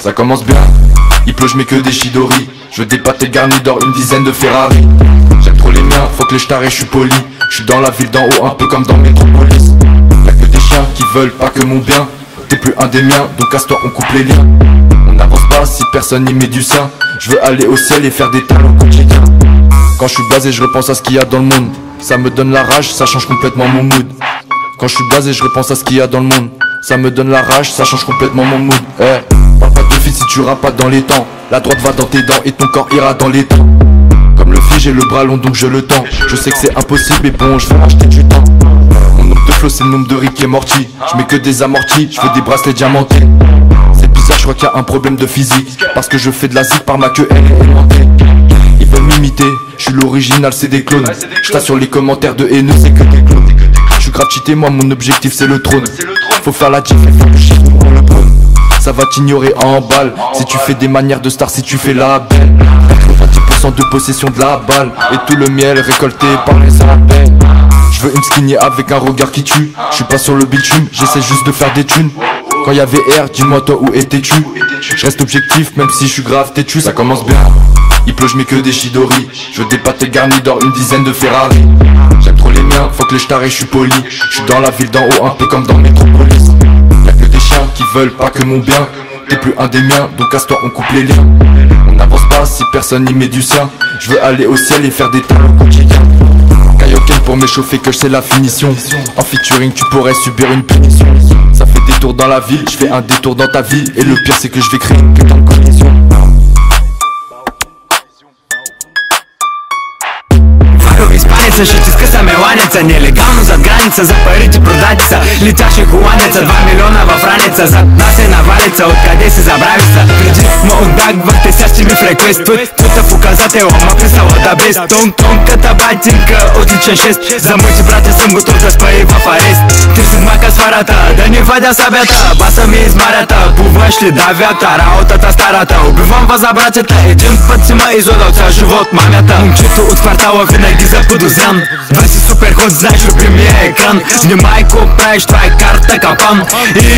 Ça commence bien, il pleut, je mets que des Chidori. Je veux des pâtés garnis d'or, une dizaine de Ferrari. J'aime trop les miens, faut que les j'tarrés, je suis poli. Je suis dans la ville d'en haut, un peu comme dans Métropolis. Y'a que des chiens qui veulent pas que mon bien. T'es plus un des miens, donc casse-toi, on coupe les liens. On n'avance pas si personne n'y met du sien. Je veux aller au ciel et faire des talents au quotidien. Quand je suis blasé, je repense à ce qu'il y a dans le monde. Ça me donne la rage, ça change complètement mon mood. Quand je suis blasé, je repense à ce qu'il y a dans le monde. Ça me donne la rage, ça change complètement mon mood. Parle pas de fil si tu rappes pas dans les temps. La droite va dans tes dents et ton corps ira dans les temps. Comme le fil, j'ai le bras long donc je le tends. Je sais que c'est impossible mais bon, je vais racheter du temps. Mon nombre de flow c'est le nombre de Rick et Morty. Je mets que des amortis, je veux des bracelets diamantés. C'est bizarre, je crois qu'il y a un problème de physique. Parce que je fais de la zik par ma queue, elle est aimantée. Ils veulent m'imiter, je suis l'original, c'est des clones. Je sur les commentaires de haineux, c'est que des clones. Je suis grave cheaté, moi mon objectif c'est le trône. Faut faire la diff et faire du shit pour le prône. Ça va t'ignorer en balle. Si tu fais des manières de star, si tu fais la belle. 90% de possession de la balle. Et tout le miel récolté par les appels. Je veux une skinny avec un regard qui tue. Je suis pas sur le bitume, j'essaie juste de faire des thunes. Quand y'avait R, dis-moi toi où étais-tu. Je reste objectif même si je suis grave têtu. Ça commence bien, il pleut, je mets que des Chidori. Je veux des pâtés garnis d'or, une dizaine de Ferrari. J'aime trop les miens, faut que les j'tarrés, je suis poli. Je suis dans la ville d'en haut, un peu comme dans Métropolis. Y'a que des chiens qui veulent pas que mon bien. T'es plus un des miens, donc casse-toi, on coupe les liens. On n'avance pas si personne n'y met du sien. Je veux aller au ciel et faire des talents au quotidien. Kaioken pour m'échauffer que je sais la finition. En featuring tu pourrais subir une punition. Ça fait des tours dans la ville, je fais un détour dans ta vie. Et le pire c'est que je vais créer une putain de collision. Испанеца, шутиска са меланица. Нелегално зад граница, за парите продатица. Летяше холандеца, 2 милиона във раница. Зад нас е навалица, откъде се забрави са. Преди ме отбягвахте, сега ще ми в реквест. Твита в указател, ма пристала да без. Тонката батинка, отличен шест. За моите братя съм готов да спа и в арест. Търсим мака с фарата, да не вадя сабята. Баса ми измарята, плуваш ли давята. Работата старата, убивам вас за братята. Един път си ма излагал цял живот мамята. Момчето от квартала винаги заподозрян. Бъй си супер ход, знаеш любимия екран. Внимай ко правиш, това е карта капан.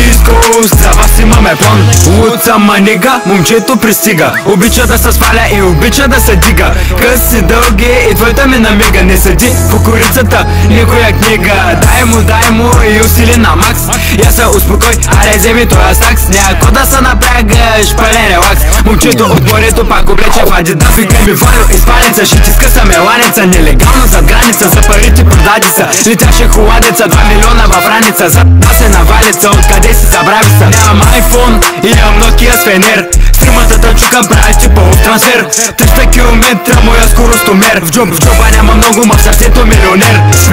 Изкус, за вас имаме план. Луца манига, момчето пристига. Обича да се сваля и обича да се дига. Къси дълги и твоята ми намига. Не седи по корицата, никоя книга. Дай му и усили на макс. Я се успокой, аре вземи тоя стакс. Няко да се напрягаш, пълен релакс. Момчето от морето пак облече в адидас. Викай ми Ваню, изпалеца, ще ти скъса меланица. Нелегално зад граница, за парите продади са. Летяше холандеца, 2 милиона във раница. Зад нас е навалица, откъде си забрави са. Нямам iPhone, имам Nokia с фенер. Стримата чукам, правиш типов трансфер. 300 километра, моя скоростомер. В джоба няма много, ма в сърцето милионер. С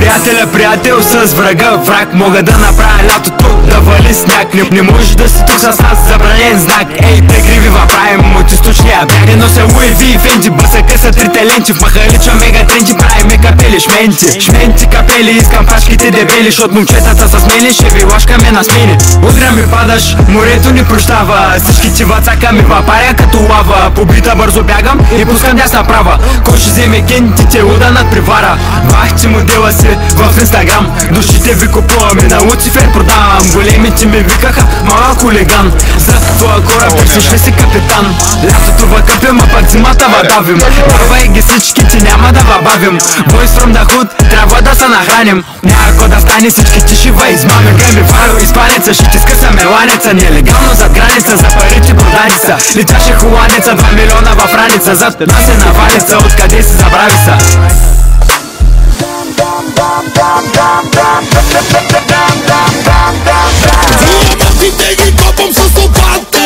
приятел, с врага враг. Мога да направя лятото, да вали сняг. Не можеш да си тук с нас, забранен знак. Ей, прегривива правим от източния бряг. Не нося Луи Ви и Фенди, бъсъка са трите ленти. В махалича мега тренди, правиме капели, шменти капели, искам пашките дебели. Шот момчетата са смели, ще ви лашкаме на смени. Утре ми падаш, морето ни прощава. Всички ти вацака ми вапаря като лава. Побита бързо бягам и пускам дясна права. Кой ще вземе кентите, луда над привара. Бахти модела си в Инстаграм. Душите ви купуваме, на Луцифер продавам. Големите ми викаха, малък хулиган. За твоя кораб, присушли си капитан. Лятото въкъпим, а пък зимата въдавим. Давай ги всичките, няма да въбавим. Boys from the hood, трябва да се нахраним. Няко да стане, всички ти шива измамим. Гай ми Ваню, изпалеца, ще ти скъса меланица. Нелегално зад граница, за парите продади са. Летяше холандеца, 2 милиона във раница. Зад нас е навалица, откъде си забрави са. Диамантите ги копам с лопата,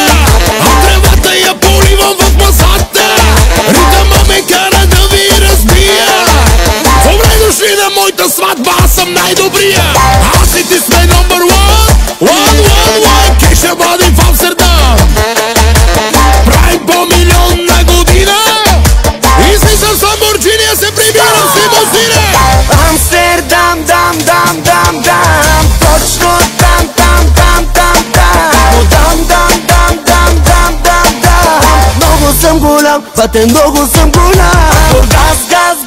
а тревата я поливам в мазата. Ритъма ме кара да ви разбия. Добре дошли на моята сватба, аз съм най-добрия. Аз и ти сме номер 1. Кеша водим в Амстердам. Правим по милион на година. Излизам с Ламборджини, се прибирам с лимузина. Амстердам, дам. Точно там. Много съм голям, пътен много съм голям. Газ.